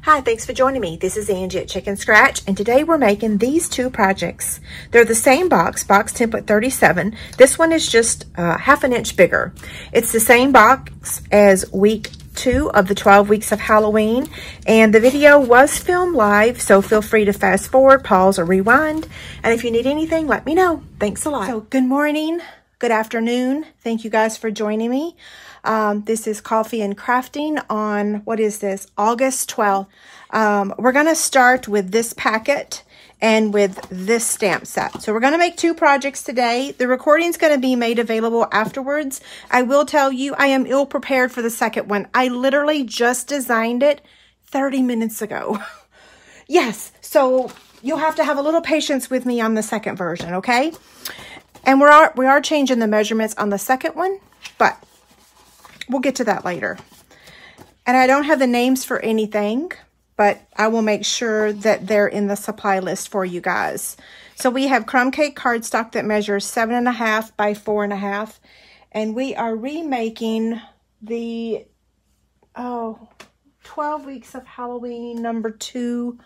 Hi, thanks for joining me. This is Angie at ChicnScratch, and today we're making these two projects. They're the same box template 37. This one is just half an inch bigger. It's the same box as week 2 of the 12 weeks of Halloween, and the video was filmed live, so feel free to fast forward, pause, or rewind. And if you need anything, let me know. Thanks a lot. So good morning, good afternoon. Thank you guys for joining me. This is Coffee and Crafting on, what is this, August 12th. We're going to start with this packet and with this stamp set. So we're going to make two projects today. The recording is going to be made available afterwards. I will tell you, I am ill prepared for the second one. I literally just designed it 30 minutes ago. Yes, so you'll have to have a little patience with me on the second version, okay? And we are changing the measurements on the second one, but we'll get to that later. And I don't have the names for anything, but I will make sure that they're in the supply list for you guys. So we have crumb cake cardstock that measures 7.5 by 4.5. And we are remaking the 12 weeks of Halloween #2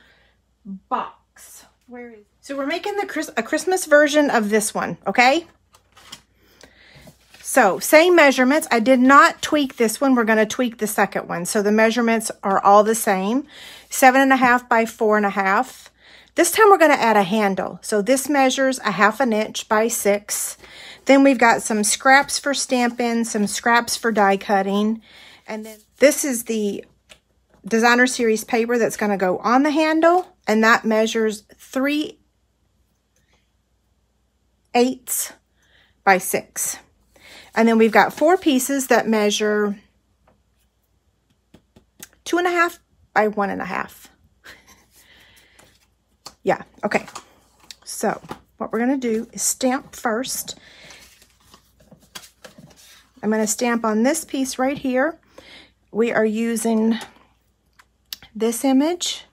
box. Where is it? So we're making a Christmas version of this one, okay? So, same measurements. I did not tweak this one. We're going to tweak the second one. So, the measurements are all the same. 7.5 by 4.5. This time, we're going to add a handle. So, this measures 1/2 inch by 6. Then, we've got some scraps for stamping, some scraps for die cutting. And then, this is the Designer Series paper that's going to go on the handle. And that measures 3/8 by 6. And then we've got 4 pieces that measure 2.5 by 1.5. Yeah, okay. So what we're going to do is stamp first. I'm going to stamp on this piece right here. We are using this image,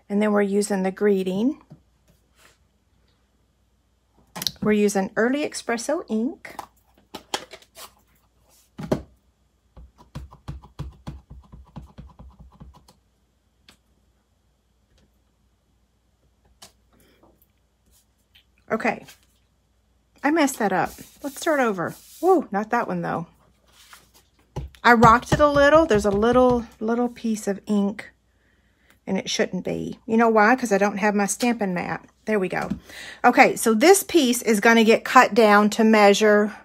and then we're using the greeting. We're using Early Espresso ink. Okay, I messed that up. Let's start over. Whoa, not that one though. I rocked it a little. There's a little piece of ink, and it shouldn't be. You know why? Because I don't have my stamping mat. There we go. Okay, so this piece is going to get cut down to measure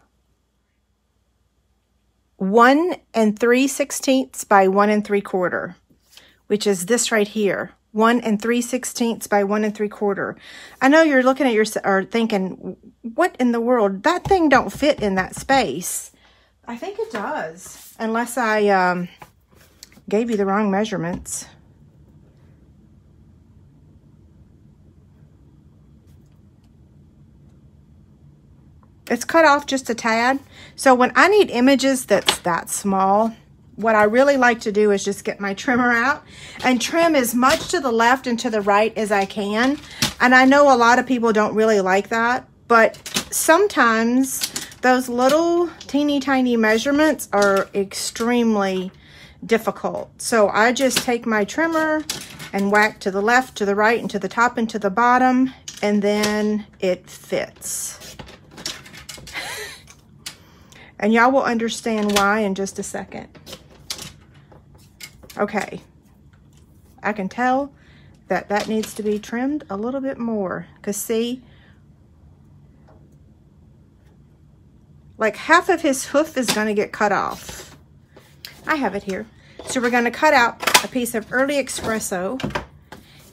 1 3/16 by 1 3/4, which is this right here. 1 3/16 by 1 3/4. I know you're looking at or thinking, what in the world? That thing don't fit in that space. I think it does, unless I gave you the wrong measurements. It's cut off just a tad. So when I need images that's that small, what I really like to do is just get my trimmer out and trim as much to the left and to the right as I can. And I know a lot of people don't really like that, but sometimes those little teeny tiny measurements are extremely difficult. So I just take my trimmer and whack to the left, to the right, and to the top and to the bottom, and then it fits. And y'all will understand why in just a second. Okay, I can tell that needs to be trimmed a little bit more, because see, like half of his hoof is going to get cut off. I have it here. So we're going to cut out a piece of Early Espresso,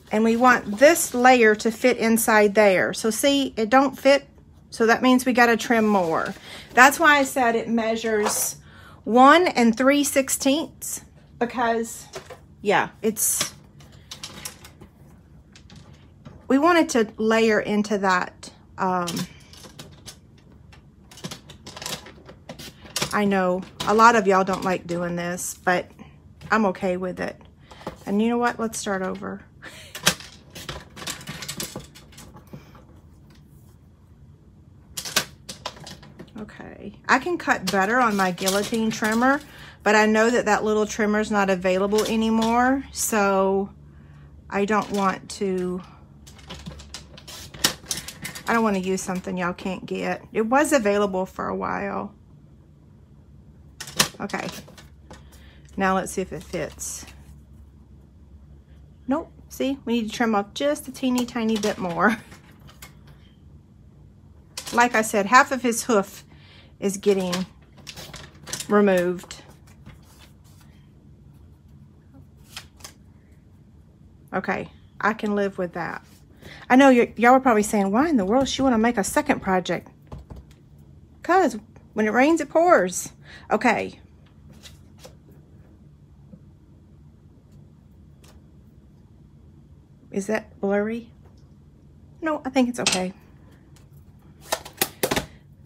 and we want this layer to fit inside there. So see, it don't fit, so that means we got to trim more. That's why I said it measures 1 3/16. Because, yeah, we wanted to layer into that. I know a lot of y'all don't like doing this, but I'm okay with it. And you know what? Let's start over. Okay, I can cut better on my guillotine trimmer, but I know that that little trimmer is not available anymore, so I don't want to use something y'all can't get. It was available for a while. Okay, now let's see if it fits. Nope, see, we need to trim off just a teeny tiny bit more. Like I said, half of his hoof is getting removed. Okay, I can live with that. I know y'all are probably saying, why in the world she want to make a second project? Because when it rains, it pours. Okay. Is that blurry? No, I think it's okay.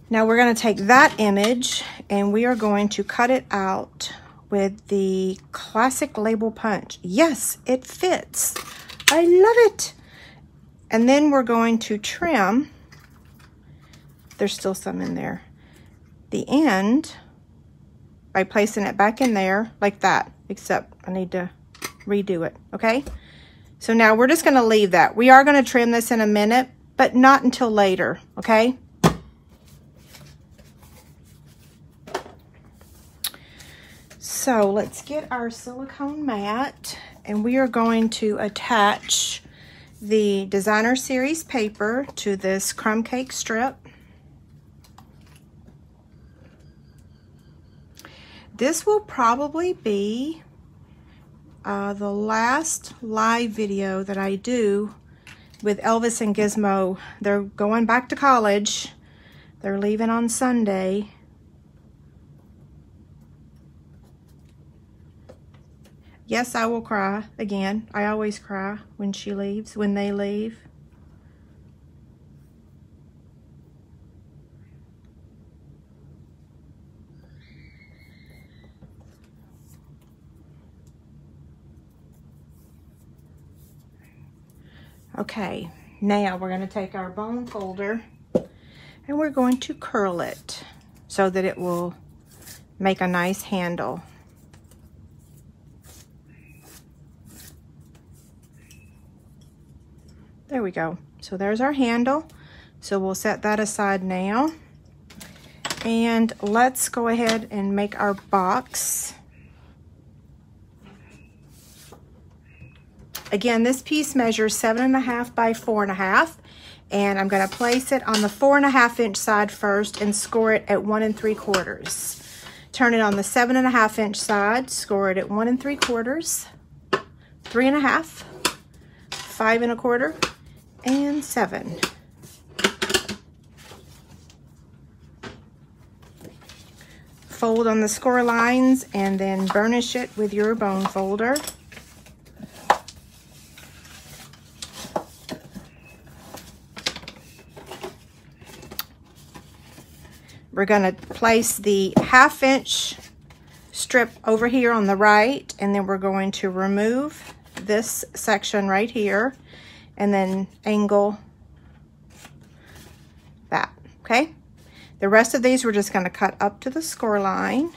Now we're going to take that image and we are going to cut it out with the classic label punch. Yes, it fits. I love it. And then we're going to trim, there's still some in there, the end by placing it back in there like that, except I need to redo it, okay? So now we're just gonna leave that. We are gonna trim this in a minute, but not until later, okay? So let's get our silicone mat and we are going to attach the designer series paper to this crumb cake strip. This will probably be the last live video that I do with Elvis and Gizmo. They're going back to college. They're leaving on Sunday. Yes, I will cry again. I always cry when she leaves, when they leave. Okay, now we're going to take our bone folder and we're going to curl it so that it will make a nice handle. There we go. So there's our handle. So we'll set that aside now. And let's go ahead and make our box. Again, this piece measures 7.5 by 4.5. And I'm going to place it on the 4.5 inch side first and score it at 1 3/4. Turn it on the 7.5 inch side, score it at 1 3/4, 3.5, 5 1/4, and 7. Fold on the score lines and then burnish it with your bone folder. We're going to place the 1/2 inch strip over here on the right, and then we're going to remove this section right here and then angle that, okay? The rest of these we're just going to cut up to the score line.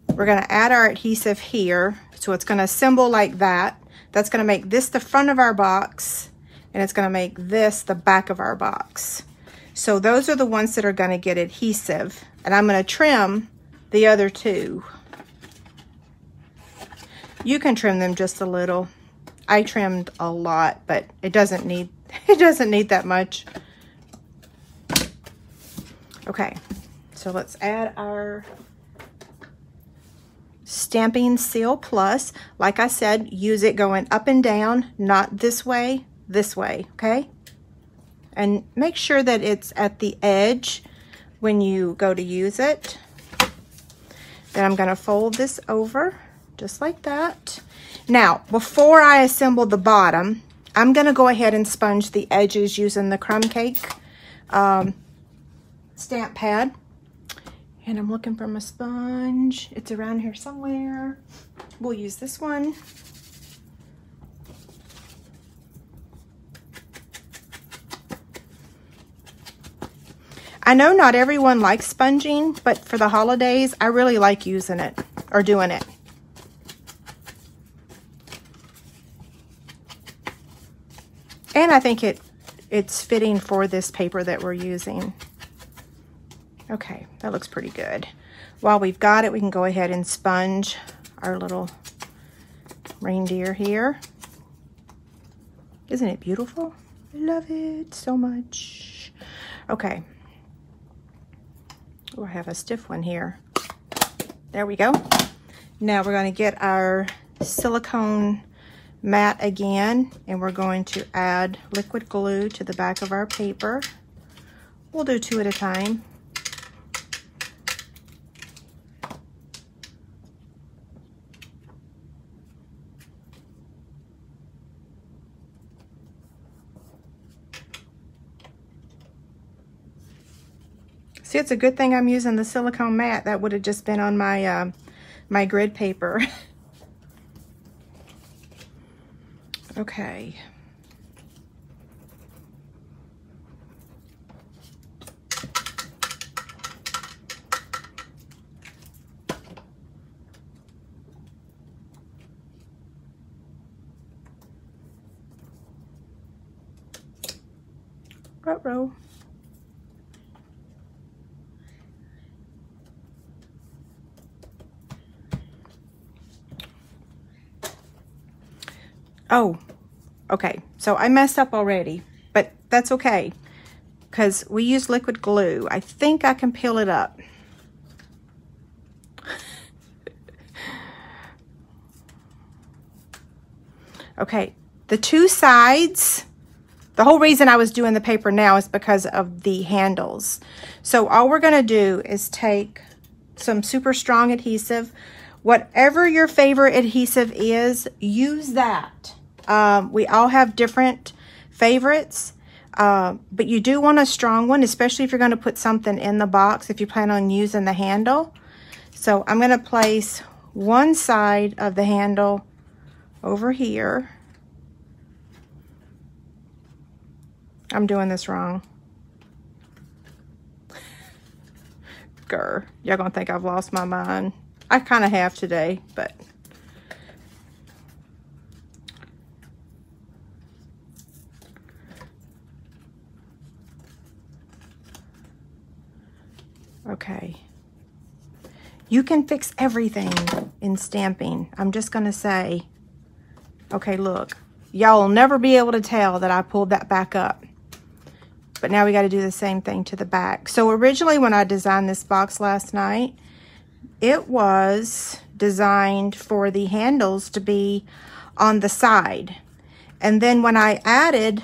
We're going to add our adhesive here, so it's going to assemble like that. That's going to make this the front of our box, and it's going to make this the back of our box. So those are the ones that are going to get adhesive, and I'm going to trim the other two. You can trim them just a little. I trimmed a lot, but it doesn't need that much. Okay, so let's add our Stamping Seal Plus. Like I said, use it going up and down, not this way, okay? And make sure that it's at the edge when you go to use it. Then I'm going to fold this over just like that. Now, before I assemble the bottom, I'm going to go ahead and sponge the edges using the crumb cake stamp pad. And I'm looking for my sponge. It's around here somewhere. We'll use this one. I know not everyone likes sponging, but for the holidays, I really like using it or doing it. And I think it's fitting for this paper that we're using. Okay, that looks pretty good. While we've got it, we can go ahead and sponge our little reindeer here. Isn't it beautiful? I love it so much. Okay. Oh, I have a stiff one here. There we go. Now we're going to get our silicone mat again, and we're going to add liquid glue to the back of our paper. We'll do 2 at a time. See, it's a good thing I'm using the silicone mat. That would have just been on my my grid paper. Okay. Ruh-roh. Oh, okay, so I messed up already, but that's okay, because we use liquid glue. I think I can peel it up. Okay, the 2 sides, the whole reason I was doing the paper now is because of the handles. So all we're gonna do is take some super strong adhesive. Whatever your favorite adhesive is, use that. We all have different favorites, but you do want a strong one, especially if you're going to put something in the box, if you plan on using the handle. So I'm going to place one side of the handle over here. I'm doing this wrong. Grr, y'all gonna think I've lost my mind. I kind of have today, but okay. You can fix everything in stamping. I'm just gonna say, okay, look, y'all will never be able to tell that I pulled that back up. But now we got to do the same thing to the back. So originally when I designed this box last night, it was designed for the handles to be on the side. And then when I added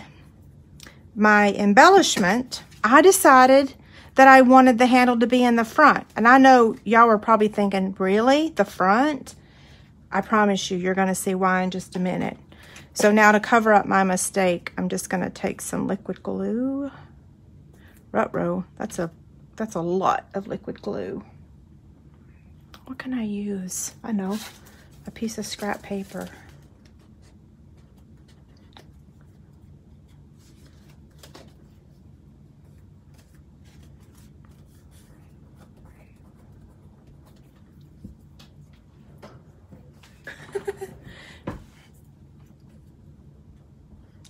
my embellishment, I decided that I wanted the handle to be in the front. And I know y'all are probably thinking, really? The front? I promise you, you're going to see why in just a minute. So now to cover up my mistake, I'm just going to take some liquid glue. Ruh-roh, that's a lot of liquid glue. What can I use? I know, a piece of scrap paper.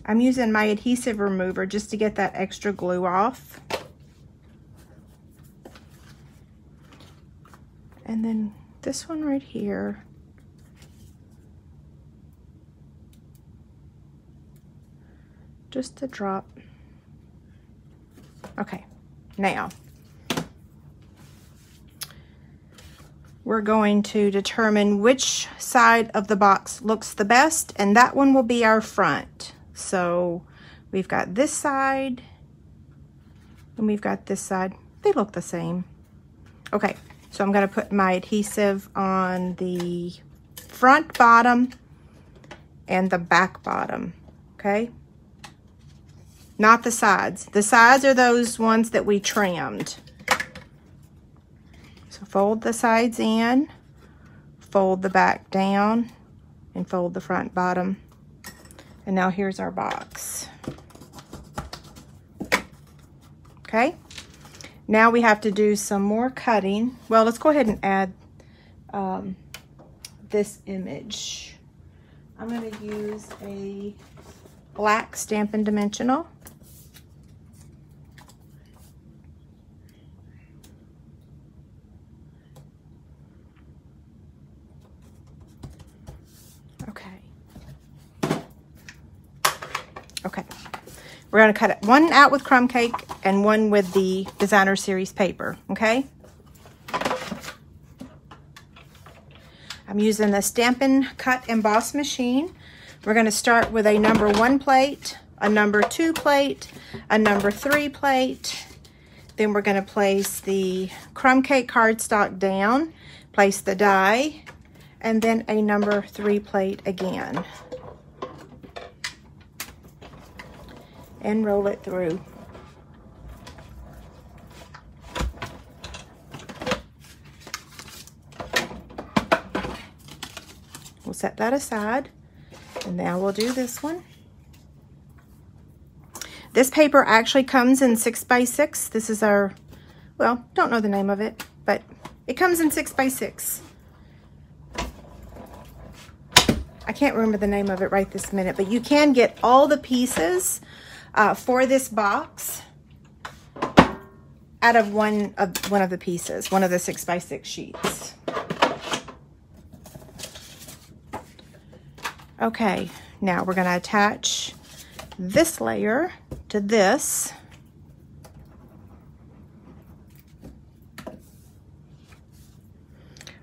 I'm using my adhesive remover just to get that extra glue off. And then this one right here. Just a drop. Okay, now we're going to determine which side of the box looks the best, and that one will be our front. So we've got this side and we've got this side. They look the same. Okay, so I'm going to put my adhesive on the front bottom and the back bottom, okay? Not the sides. The sides are those ones that we trimmed. So fold the sides in, fold the back down, and fold the front bottom. And now here's our box. Okay, Now we have to do some more cutting. Well, let's go ahead and add this image. I'm going to use a black Stampin' Dimensional. Okay, we're going to cut it one out with crumb cake and one with the Designer Series paper, okay? I'm using the Stampin' Cut Emboss machine. We're going to start with a number 1 plate, a number 2 plate, a number 3 plate. Then we're going to place the crumb cake cardstock down, place the die, and then a number 3 plate again. And roll it through. We'll set that aside, and now we'll do this one. This paper actually comes in 6x6. This is our, well, don't know the name of it, but it comes in 6x6. I can't remember the name of it right this minute, but you can get all the pieces for this box out of one of the pieces, one of the 6x6 sheets. Okay, now we're going to attach this layer to this.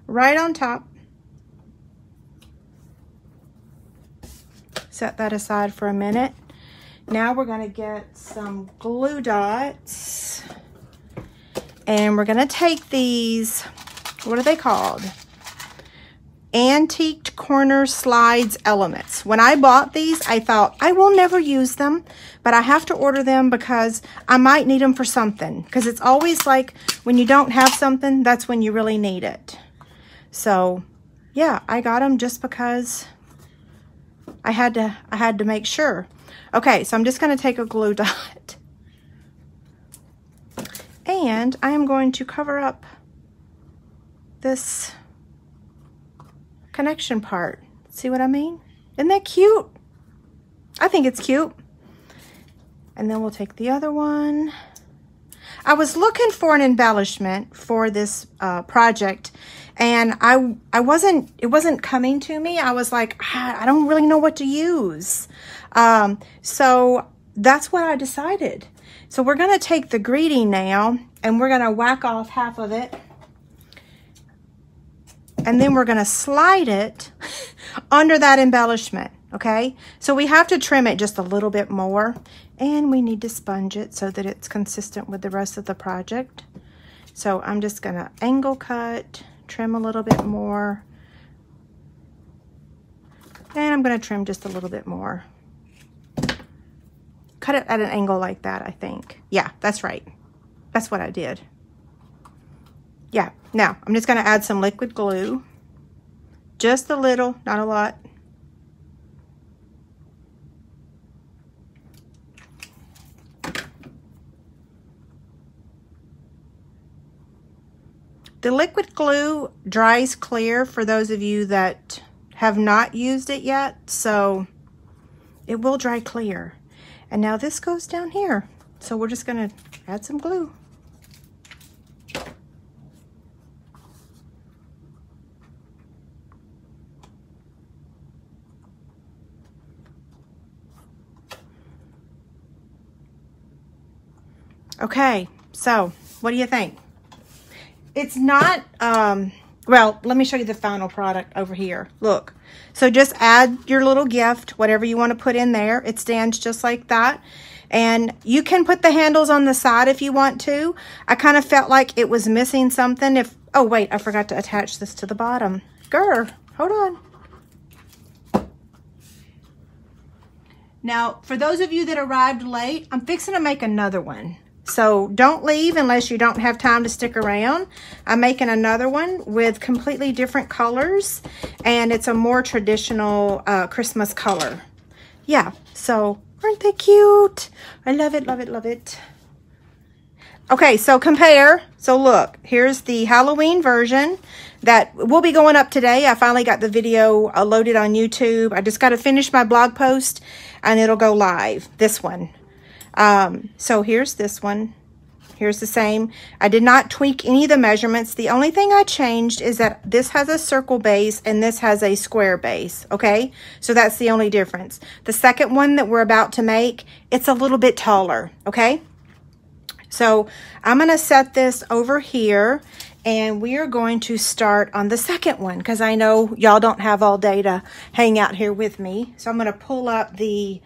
Right on top. Set that aside for a minute. Now we're going to get some glue dots, and we're going to take these, what are they called? Antiqued Corner Slides Elements. When I bought these, I thought, I will never use them, but I have to order them because I might need them for something. Because it's always like when you don't have something, that's when you really need it. So, yeah, I got them just because I had to make sure. Okay, so I'm just going to take a glue dot, and I am going to cover up this connection part. See what I mean? Isn't that cute? I think it's cute. And then we'll take the other one. I was looking for an embellishment for this project, and it wasn't coming to me. I was like, I don't really know what to use. So that's what I decided. So we're going to take the greeting now, and we're going to whack off half of it. And then we're going to slide it under that embellishment, okay? So we have to trim it just a little bit more, and we need to sponge it so that it's consistent with the rest of the project. So I'm just going to angle cut, trim a little bit more, and I'm going to trim just a little bit more. Cut it at an angle like that, I think. Yeah, that's right. That's what I did. Yeah, now I'm just going to add some liquid glue. Just a little, not a lot. The liquid glue dries clear for those of you that have not used it yet, so it will dry clear. And now this goes down here. So we're just going to add some glue. Okay, so what do you think? It's not, well, let me show you the final product over here. Look, so just add your little gift, whatever you want to put in there. It stands just like that. And you can put the handles on the side if you want to. I kind of felt like it was missing something. Oh wait, I forgot to attach this to the bottom. Grr, hold on. Now, for those of you that arrived late, I'm fixing to make another one. So don't leave unless you don't have time to stick around. I'm making another one with completely different colors, and it's a more traditional Christmas color. Yeah, so aren't they cute? I love it, love it, love it. Okay, so compare. So look, here's the Halloween version that will be going up today. I finally got the video loaded on YouTube. I just got to finish my blog post and it'll go live. This one. So here's this one. Here's the same. I did not tweak any of the measurements. The only thing I changed is that this has a circle base and this has a square base, okay? So that's the only difference. The second one that we're about to make, it's a little bit taller, okay? So I'm going to set this over here and we are going to start on the second one because I know y'all don't have all day to hang out here with me. So I'm going to pull up the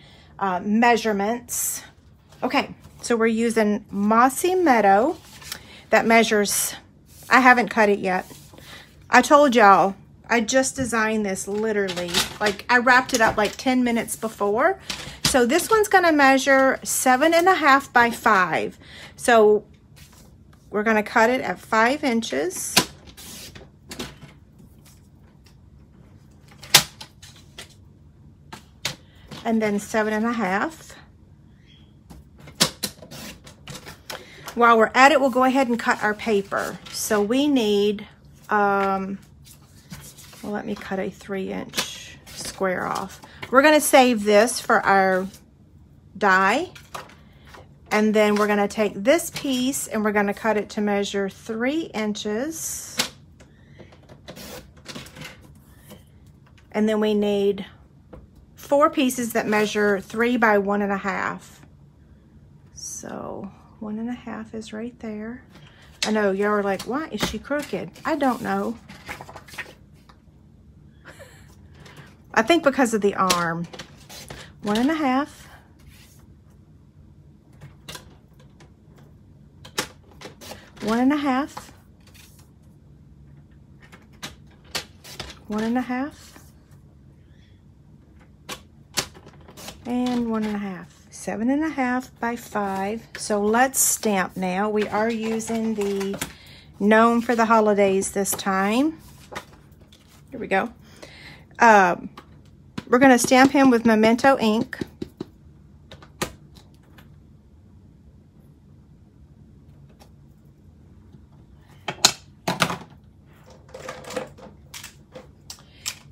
measurements. Okay. So we're using Mossy Meadow that measures, I haven't cut it yet. I told y'all, I just designed this literally, like I wrapped it up like 10 minutes before. So this one's gonna measure 7.5 by 5. So we're gonna cut it at 5 inches. And then 7.5. While we're at it, we'll go ahead and cut our paper. So we need, well, let me cut a 3-inch square off. We're gonna save this for our die. And then we're gonna take this piece and we're gonna cut it to measure 3 inches. And then we need 4 pieces that measure 3 by 1.5. So 1.5 is right there. I know y'all are like, why is she crooked? I don't know. I think because of the arm. 1.5. 1.5. 1.5. And 1.5. 7.5 by 5. So let's stamp now. We are using the Gnome for the holidays this time. Here we go. We're going to stamp him with Memento ink.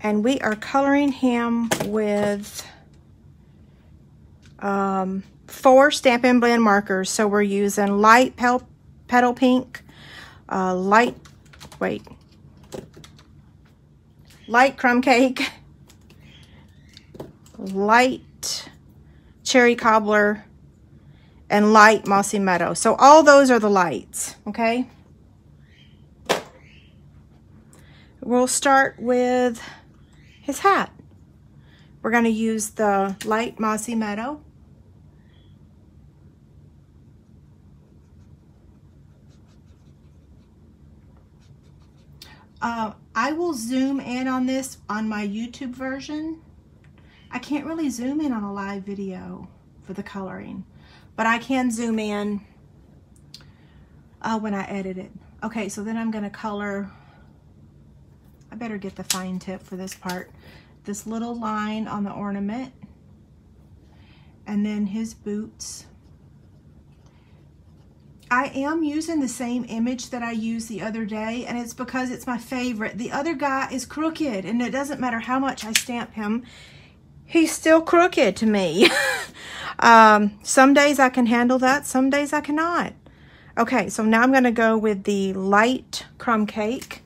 And we are coloring him with 4 Stampin' Blend markers. So we're using light petal pink, light crumb cake, light cherry cobbler, and light mossy meadow. So all those are the lights, okay? We'll start with his hat. We're going to use the light mossy meadow. I will zoom in on this on my YouTube version. I can't really zoom in on a live video for the coloring, but I can zoom in when I edit it. Okay, so then I'm going to color, I better get the fine tip for this part, this little line on the ornament, and then his boots. I am using the same image that I used the other day, and it's because it's my favorite. The other guy is crooked, and it doesn't matter how much I stamp him, he's still crooked to me. Some days I can handle that, some days I cannot. Okay, so now I'm going to go with the light crumb cake,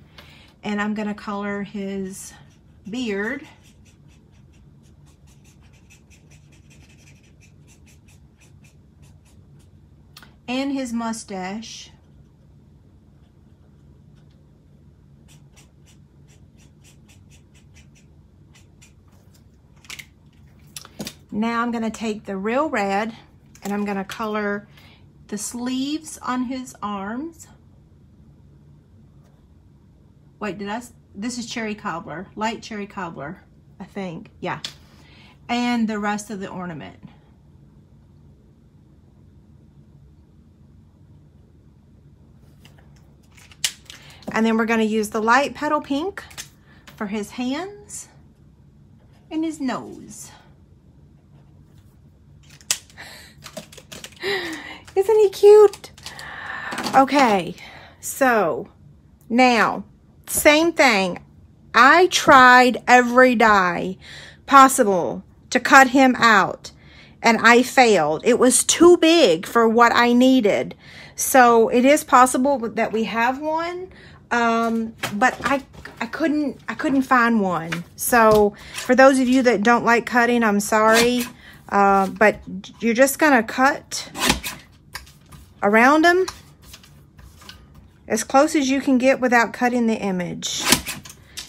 and I'm going to color his beard. And his mustache. Now I'm going to take the real red and I'm going to color the sleeves on his arms. Wait, this is cherry cobbler, light cherry cobbler, I think, yeah. And the rest of the ornament. And then we're going to use the light petal pink for his hands and his nose. Isn't he cute? Okay, so now, same thing. I tried every die possible to cut him out, and I failed. It was too big for what I needed. So it is possible that we have one, but I couldn't find one. So for those of you that don't like cutting, I'm sorry, but you're just gonna cut around them as close as you can get without cutting the image.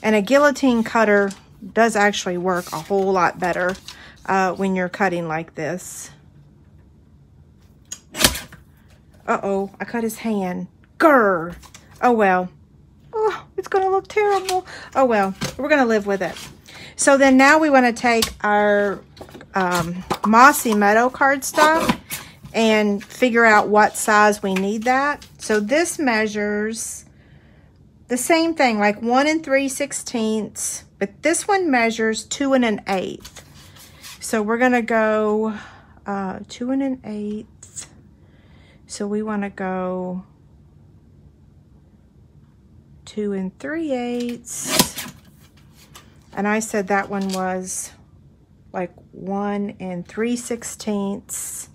And a guillotine cutter does actually work a whole lot better when you're cutting like this. Uh-oh, I cut his hand. Grr. Oh, well. Oh, it's going to look terrible. Oh, well, we're going to live with it. So then now we want to take our Mossy Meadow cardstock and figure out what size we need that. So this measures the same thing, like 1 3/16, but this one measures 2 1/8. So we're going to go 2 1/8. So we want to go 2 3/8. And I said that one was like 1 3/16.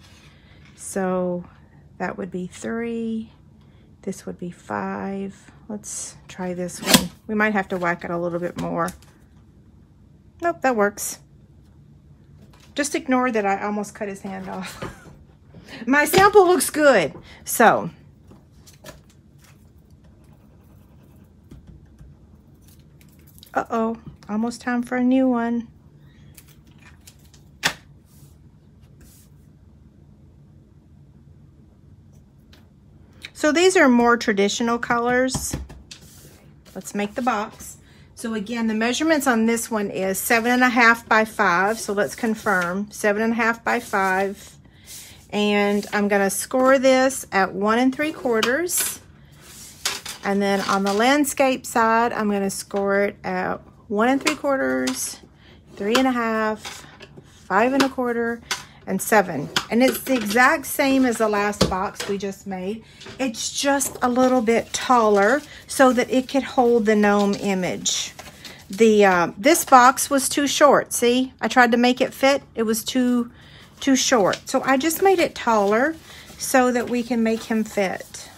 So that would be 3. This would be 5. Let's try this one. We might have to whack it a little bit more. Nope, that works. Just ignore that I almost cut his hand off. My sample looks good. So, uh-oh, almost time for a new one. So these are more traditional colors. Let's make the box. So again, the measurements on this one is 7.5 by 5. So let's confirm, 7.5 by 5. And I'm gonna score this at 1 3/4. And then on the landscape side, I'm gonna score it at 1 3/4, 3.5, 5 1/4, and 7. And it's the exact same as the last box we just made. It's just a little bit taller so that it could hold the gnome image. This box was too short. See, I tried to make it fit. It was too short. So I just made it taller so that we can make him fit.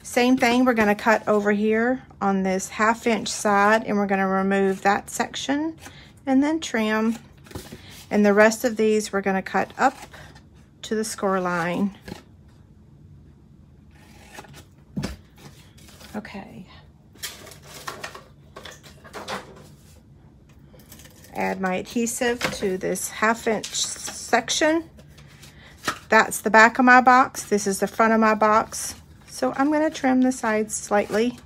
Same thing, we're gonna cut over here on this 1/2 inch side, and we're gonna remove that section and then trim. And the rest of these we're gonna cut up to the score line. Okay. Add my adhesive to this 1/2 inch section. That's the back of my box. This is the front of my box. So I'm gonna trim the sides slightly.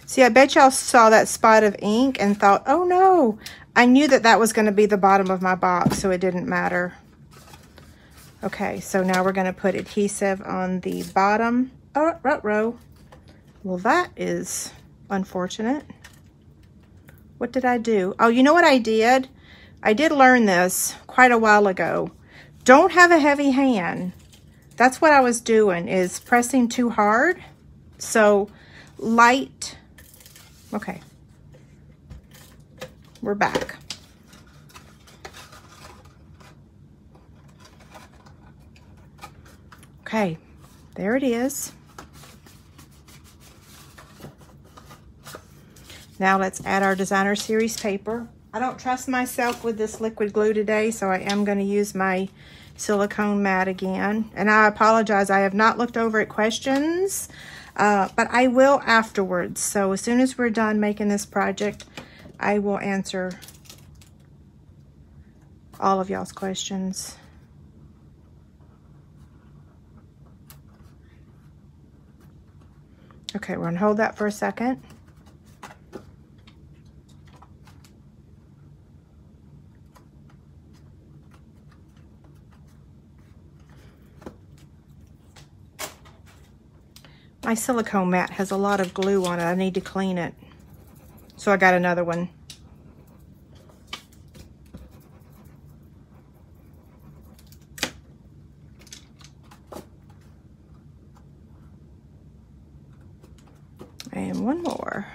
See, I bet y'all saw that spot of ink and thought, oh no, I knew that that was gonna be the bottom of my box, so it didn't matter. Okay, so now we're gonna put adhesive on the bottom row. Well, that is unfortunate. What did I do? Oh, you know what I did? I did learn this quite a while ago. Don't have a heavy hand. That's what I was doing, is pressing too hard. So light. Okay. We're back. Okay, there it is. Now let's add our designer series paper. I don't trust myself with this liquid glue today, so I am going to use my silicone mat again. And I apologize, I have not looked over at questions, but I will afterwards. So as soon as we're done making this project, I will answer all of y'all's questions. Okay, we're gonna hold that for a second. My silicone mat has a lot of glue on it. I need to clean it. So I got another one. one more.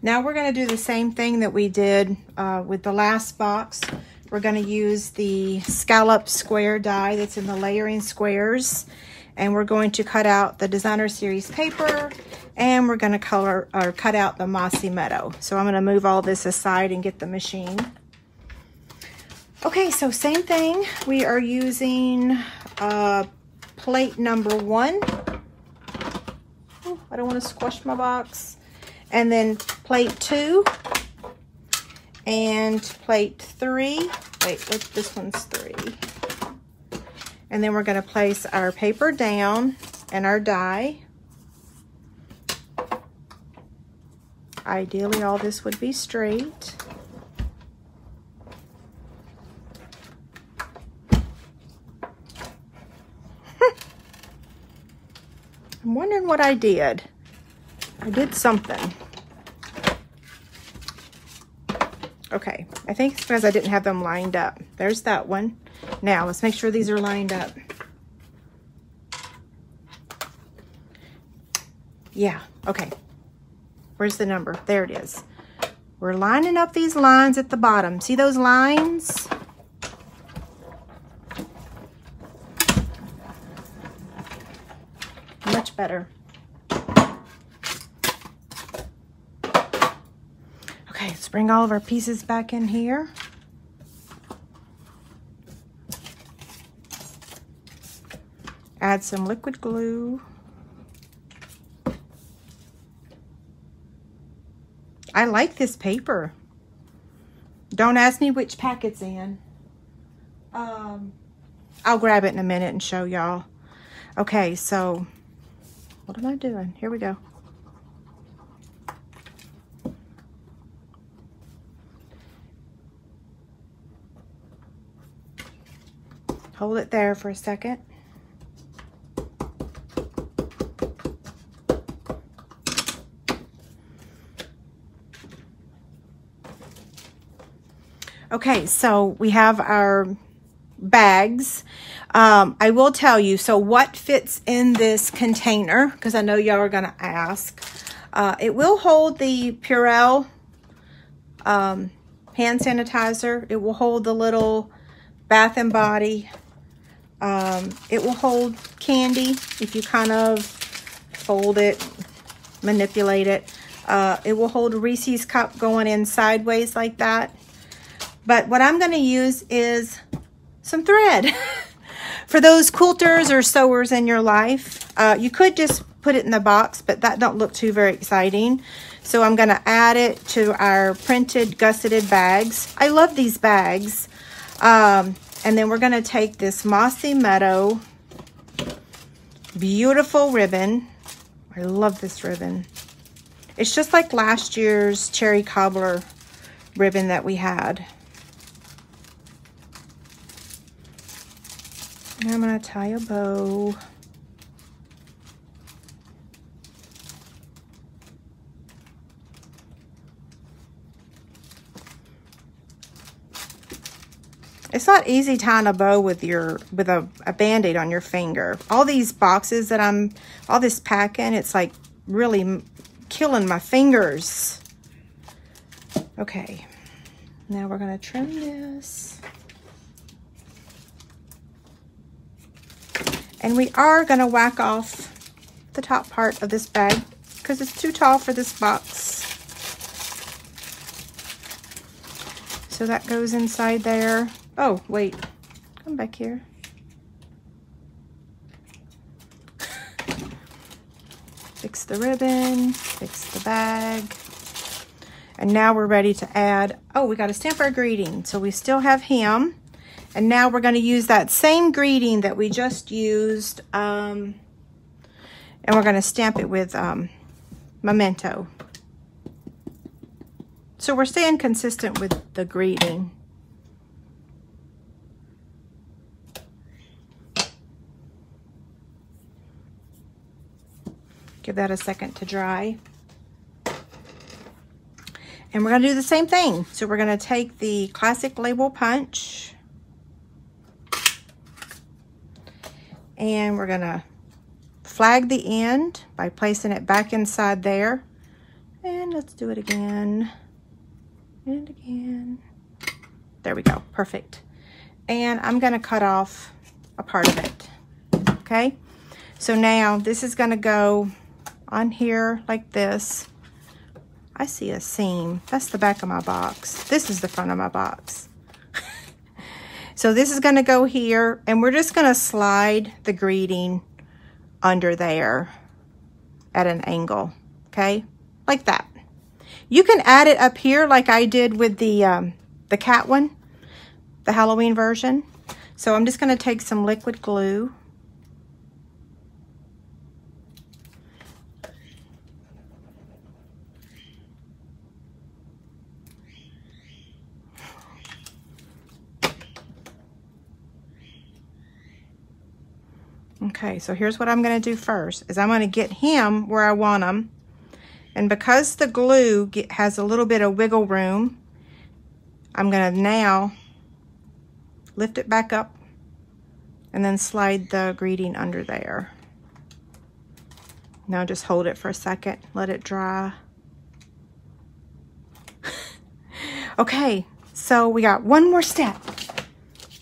Now we're going to do the same thing that we did with the last box. We're going to use the scallop square die that's in the layering squares, and we're going to cut out the designer series paper, and we're going to cut out the mossy meadow. So I'm going to move all this aside and get the machine. Okay, so same thing. We are using plate number 1. Oh, I don't want to squash my box. And then plate 2 and plate 3. Wait, this one's 3. And then we're going to place our paper down and our die. Ideally, all this would be straight. I'm wondering what I did. I did something. Okay, I think it's because I didn't have them lined up. There's that one. Now, let's make sure these are lined up. Yeah, okay. Where's the number? There it is. We're lining up these lines at the bottom. See those lines? Much better. Okay, let's bring all of our pieces back in here. Add some liquid glue. I like this paper. Don't ask me which pack it's in. I'll grab it in a minute and show y'all. Okay, so what am I doing? Here we go. Hold it there for a second. Okay, so we have our bags. I will tell you, so what fits in this container, because I know y'all are going to ask. It will hold the Purell hand sanitizer. It will hold the little Bath and Body. It will hold candy if you kind of fold it, manipulate it. It will hold a Reese's cup going in sideways like that. But what I'm going to use is some thread for those quilters or sewers in your life. You could just put it in the box, but that don't look too very exciting. So I'm going to add it to our printed gusseted bags. I love these bags. And then we're going to take this Mossy Meadow beautiful ribbon. I love this ribbon. It's just like last year's Cherry Cobbler ribbon that we had. And I'm going to tie a bow. It's not easy tying a bow with a Band-Aid on your finger. All these boxes that all this packing, it's like really killing my fingers. Okay, now we're going to trim this. And we are going to whack off the top part of this bag because it's too tall for this box. So that goes inside there. Oh, wait. Come back here. Fix the ribbon, fix the bag. And now we're ready to add, oh, we got to stamp our greeting. So we still have him. And now we're going to use that same greeting that we just used, and we're going to stamp it with Memento. So we're staying consistent with the greeting. Give that a second to dry. And we're going to do the same thing. So we're going to take the classic label punch. And we're going to flag the end by placing it back inside there. And let's do it again and again. There we go, perfect. And I'm gonna cut off a part of it, okay? So now this is gonna go on here like this. I see a seam. That's the back of my box. This is the front of my box. So this is gonna go here, and we're just gonna slide the greeting under there at an angle, okay? Like that. You can add it up here like I did with the cat one, the Halloween version. So I'm just gonna take some liquid glue. Okay, so here's what I'm gonna do first, is I'm gonna get him where I want him. And because the glue has a little bit of wiggle room, I'm gonna now lift it back up and then slide the greeting under there. Now just hold it for a second, let it dry. Okay, so we got one more step.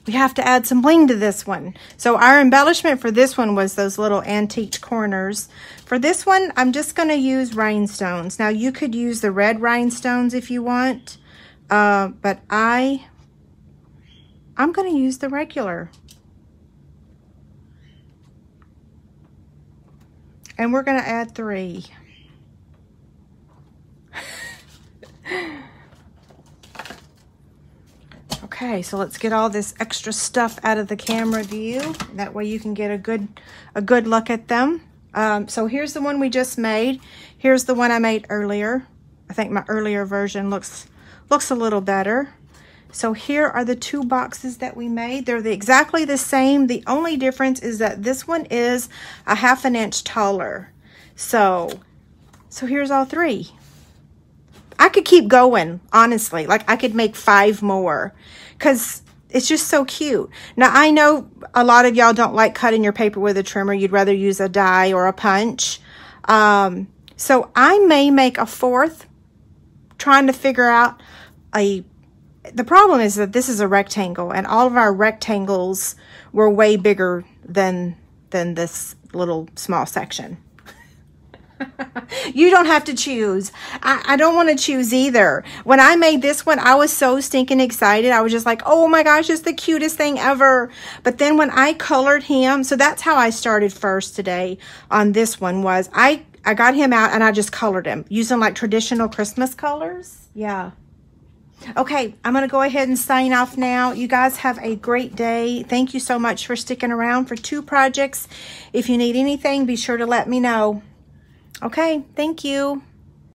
We have to add some bling to this one. So our embellishment for this one was those little antique corners. For this one, I'm just gonna use rhinestones. Now you could use the red rhinestones if you want, but I'm gonna use the regular. And we're gonna add 3. Okay, so let's get all this extra stuff out of the camera view. That way you can get a good look at them. So here's the one we just made. Here's the one I made earlier. I think my earlier version looks a little better. So here are the 2 boxes that we made. They're exactly the same. The only difference is that this one is a 1/2 inch taller. So here's all 3. I could keep going, honestly. Like I could make 5 more because it's just so cute. Now I know a lot of y'all don't like cutting your paper with a trimmer. You'd rather use a die or a punch. So I may make a 4th, trying to figure out the problem is that this is a rectangle, and all of our rectangles were way bigger than this little small section. You don't have to choose. I don't want to choose either. When I made this one, I was so stinking excited. I was just like, oh my gosh, it's the cutest thing ever. But then when I colored him, so that's how I started first today on this one, was I got him out and I just colored him using like traditional Christmas colors. Yeah. Okay, I'm going to go ahead and sign off now. You guys have a great day. Thank you so much for sticking around for 2 projects. If you need anything, be sure to let me know. Okay, thank you.